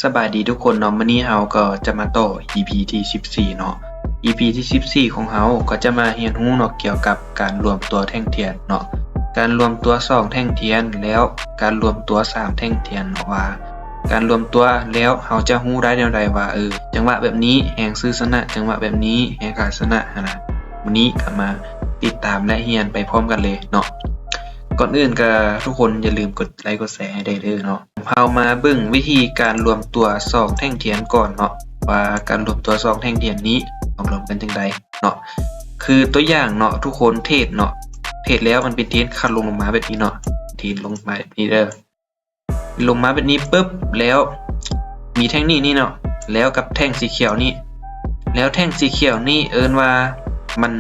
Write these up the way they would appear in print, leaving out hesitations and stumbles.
สบายดีทุกคนเนาะมื้อนี้เราก็จะมาต่อ EP ที่14เนาะ EP ที่14ของเราก็จะมาเรียนรู้เนาะเกี่ยวกับการรวมตัวแท่งเทียนเนาะการรวมตัว2แท่งเทียนแล้วการรวมตัว3แท่งเทียนเนาะว่าการรวมตัวแล้วเราจะรู้ได้แนวใดว่าจังหวะแบบนี้แห่งซื้อชนะจังหวะแบบนี้แห่งขาดชนะนะวันนี้ก็มาติดตามและเรียนไปพร้อมกันเลยเนาะก่อนอื่นก็ทุกคนอย่าลืมกดไลค์กดแชร์ให้ได้เด้อเนาะเรามาเบิ่งวิธีการรวมตัว2แท่งเทียนก่อนเนาะว่าการรวมตัว2แท่งเทียนนี้ต้องรวมกันจังไดเนาะคือตัวอย่างเนาะทุกคนเทศเนาะเทศแล้วมันเป็นเทศคันลงมาแบบนี้เนาะเทศลงมาแบบนี้เด้อลงมาแบบนี้ปึ๊บแล้วมีแท่งนี้เนาะแล้วกับแท่งสีเขียวนี่แล้วแท่งสีเขียวนี่เอิ้นว่ามัน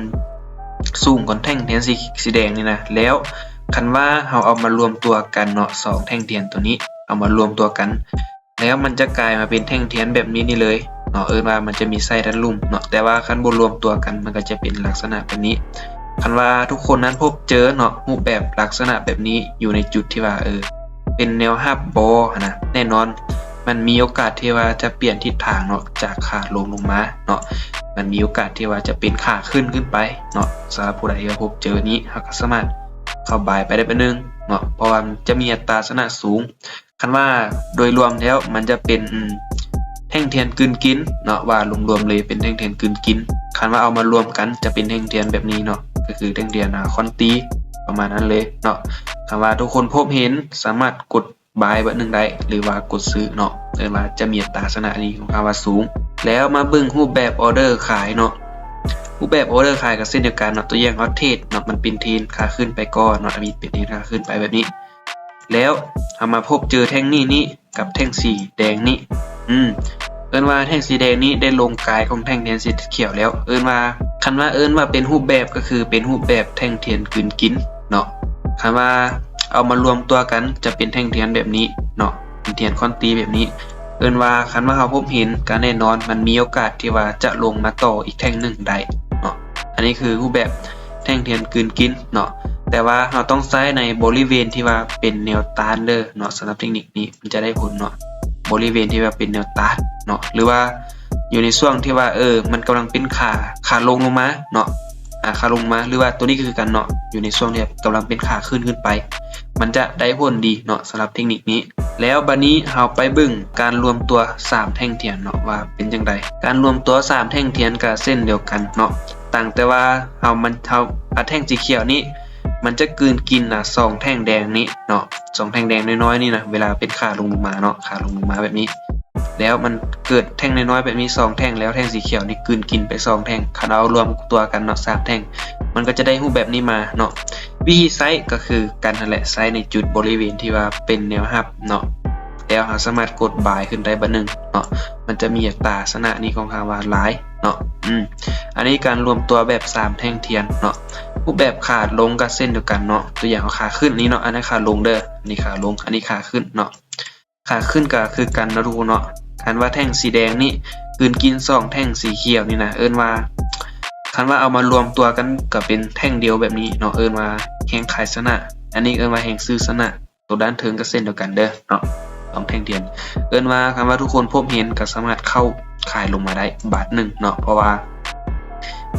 สูงกว่าแท่งเทียนสีแดงนี่นะแล้วคันว่าเราเอามารวมตัวกันเนาะ2แท่งเทียนตัวนี้เอามารวมตัวกันแล้วมันจะกลายมาเป็นแท่งเทียนแบบนี้นี่เลยเนาะว่ามันจะมีไส้ด้านลุ่มเนาะแต่ว่าคันบ่รวมตัวกันมันก็จะเป็นลักษณะแบบนี้คันว่าทุกคนนั้นพบเจอเนาะรูปแบบลักษณะแบบนี้อยู่ในจุดที่ว่าเป็นแนวราบบ่นะแน่นอนมันมีโอกาสที่ว่าจะเปลี่ยนทิศทางเนาะจากขาลงมาเนาะมันมีโอกาสที่ว่าจะเป็นขาขึ้นไปเนาะสำหรับผู้ใดที่พบเจอนี้เราก็สามารถเข้าบายไปได้เป็นนึงเนาะเพราะว่ามันจะมีอัตราชนะสูงคันว่าโดยรวมแล้วมันจะเป็นแท่งเทียนกลืนกินเนาะว่ารวมๆเลยเป็นแท่งเทียนกลืนกินคันว่าเอามารวมกันจะเป็นแท่งเทียนแบบนี้เนาะก็คือแท่งเทียนคอนตีประมาณนั้นเลยเนาะคันว่าทุกคนพบเห็นสามารถกดบายเบอร์1ได้หรือว่ากดซื้อเนาะหรือว่าจะมีอัตราชนะนี้ของคำว่าสูงแล้วมาเบิ่งรูปแบบออเดอร์ขายเนาะรูปแบบออเดอร์ขายก็เช่นเดียวกันเนาะตัวอย่างฮอตเทสเนาะมันเป็นเทรนขาขึ้นไปก่อนเนาะมีเป็นเทรนขาขึ้นไปแบบนี้แล้วเอามาพบเจอแท่งนี้กับแท่งสีแดงนี่เอิ้นว่าแท่งสีแดงนี้ได้ลงกายของแท่งเทียนสีเขียวแล้วเอิ้นว่าคันว่าเป็นรูปแบบก็คือเป็นรูปแบบแท่งเทียนกลืนกินเนาะคันว่าเอามารวมตัวกันจะเป็นแท่งเทียนแบบนี้เนาะเป็นเทียนคอนตีแบบนี้เอิ้นว่าคันว่าเราพบเห็นก็แน่นอนมันมีโอกาสที่ว่าจะลงมาต่ออีกแท่งหนึ่งได้เนาะอันนี้คือรูปแบบแท่งเทียนกลืนกินเนาะแต่ว่าเราต้องใช้ในบริเวณที่ว่าเป็นแนวต้านเด้อเนาะสำหรับเทคนิคนี้มันจะได้ผลเนาะบริเวณที่ว่าเป็นแนวต้านเนาะหรือว่าอยู่ในช่วงที่ว่ามันกำลังเป็นขาลงมาเนาะขาลงมาหรือว่าตัวนี้คือกันเนาะอยู่ในช่วงที่กำลังเป็นขาขึ้นไปมันจะได้ผลดีเนาะสำหรับเทคนิคนี้แล้วบัดนี้เราไปเบิ่งการรวมตัว3แท่งเทียนเนาะว่าเป็นจังไดการรวมตัว3แท่งเทียนก็เส้นเดียวกันเนาะต่างแต่ว่าแท่งสีเขียวนี้มันจะกลืนกิน2แท่งแดงนี้เนาะ2แท่งแดงน้อยๆนี่นะเวลาเป็นขาลงมาเนาะขาลงมาแบบนี้แล้วมันเกิดแท่งน้อยๆแบบนี้2แท่งแล้วแท่งสีเขียวนี่กลืนกินไป2แท่งคันเอารวมตัวกันเนาะ3แท่งมันก็จะได้รูปแบบนี้มาเนาะวิธีไซส์ก็คือการนั่นแหละไซส์ในจุดบริเวณที่ว่าเป็นแนวรับเนาะแล้วเราสามารถกดบายขึ้นได้บัดนึงเนาะมันจะมีอัตราชนะนี้ของคำว่าหลายเนาะอันนี้การรวมตัวแบบ3แท่งเทียนเนาะรูปแบบขาลงกับเส้นเดียวกันเนาะตัวอย่างขาขึ้นนี้เนาะอันนี้ขาลงเด้ออันนี้ขาลงอันนี้ขาขึ้นเนาะขาขึ้นก็คือกันนะทุกคนเนาะคันว่าแท่งสีแดงนี่กลืนกิน2แท่งสีเขียวนี่นะเอิ้นว่าคันว่าเอามารวมตัวกันก็เป็นแท่งเดียวแบบนี้เนาะเอิ้นว่าแห่งขายชนะอันนี้เอิ้นว่าแห่งซื้อชนะตัวด้านเทิงก็เส้นเดียวกันเด้อเนาะ2แท่งเทียนเอิ้นว่าคันว่าทุกคนพบเห็นก็สามารถเข้าขายลงมาได้บาท1เนาะเพราะว่า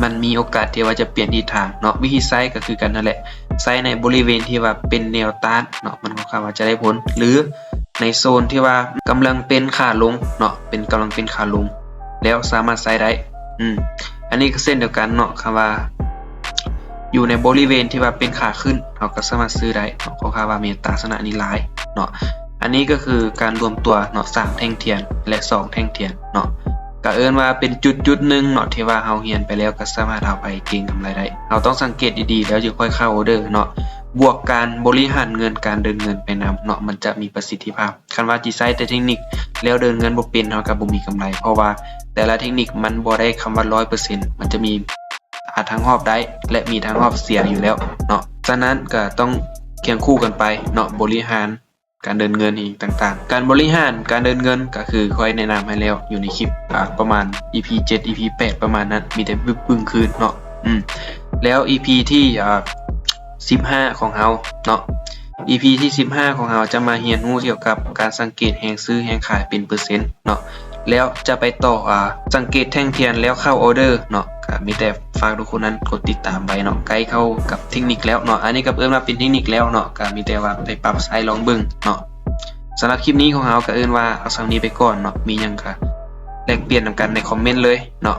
มันมีโอกาสที่ว่าจะเปลี่ยนทิศทางเนาะวิธีไซส์ก็คือกันนั่นแหละไซส์ในบริเวณที่ว่าเป็นแนวต้านเนาะมันก็ว่าจะได้ผลหรือในโซนที่ว่ากำลังเป็นขาลงเนาะเป็นกำลังเป็นขาลงแล้วสามารถไซส์ได้อันนี้ก็เส้นเดียวกันเนาะคำว่าอยู่ในบริเวณที่ว่าเป็นขาขึ้นเราก็สามารถซื้อได้เนาะเพราะว่ามีอัตราชนะนี้หลายเนาะอันนี้ก็คือการรวมตัวเนาะ3แท่งเทียนและ2แท่งเทียนเนาะก็เอิ้นว่าเป็นจุดๆนึงเนาะที่ว่าเฮาเรียนไปแล้วก็สามารถเอาไปเก็งกำไรได้เราต้องสังเกตดีๆแล้วจึงค่อยเข้าออเดอร์เนาะบวกการบริหารเงินการเดินเงินไปนำเนาะมันจะมีประสิทธิภาพคันว่าจิใช้แต่เทคนิคแล้วเดินเงินบ่เป็นเฮาก็บ่มีกำไรเพราะว่าแต่ละเทคนิคมันบ่ได้คำว่า 100% มันจะมีทั้งรอบได้และมีทั้งรอบเสียอยู่แล้วเนาะฉะนั้นก็ต้องเคียงคู่กันไปเนาะบริหารการเดินเงินอีกต่างๆการบริหารการเดินเงินก็คือค่อยแนะนำให้แล้วอยู่ในคลิปประมาณ EP 7 EP 8ประมาณนั้นมีแต่ปึ้งคืนเนาะแล้ว EP ที่15ของเฮาเนาะ EP ที่15ของเราจะมาเรียนรู้เกี่ยวกับการสังเกตแรงซื้อแรงขายเป็นเปอร์เซ็นต์เนาะแล้วจะไปต่อสังเกตแท่งเทียนแล้วเข้าออเดอร์เนาะก็มีแต่ฝากทุกคนนั้นกดติดตามไว้เนาะใกล้เข้ากับเทคนิคแล้วเนาะอันนี้ก็เอิ้นว่าเป็นเทคนิคแล้วเนาะก็มีแต่ว่าไปปรับใช้ลองเบิ่งเนาะสำหรับคลิปนี้ของเราก็เอิ้นว่าเอาส่ำนี้ไปก่อนเนาะมีหยังก็แลกเปลี่ยนนำกันในคอมเมนต์เลยเนาะ